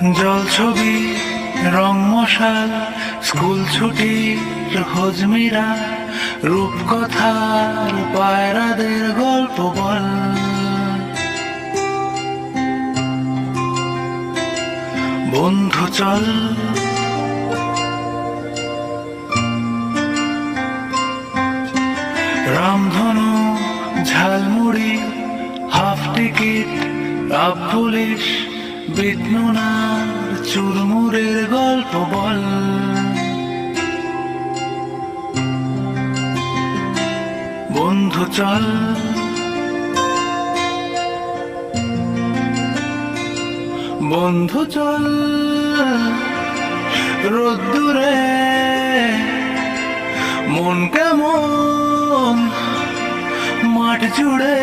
জল ছবি রং মশাল স্কুল ছুটির হজমিরা রূপকথার পায়রাদের গল্প বল। বন্ধু চল রামধনু jhalmuri half ticket up police বিটনুনার চুরমুরের গল্প বল। বন্ধু চল বন্ধু চল রোদ্দুরে মন কেমন মাঠ জুড়ে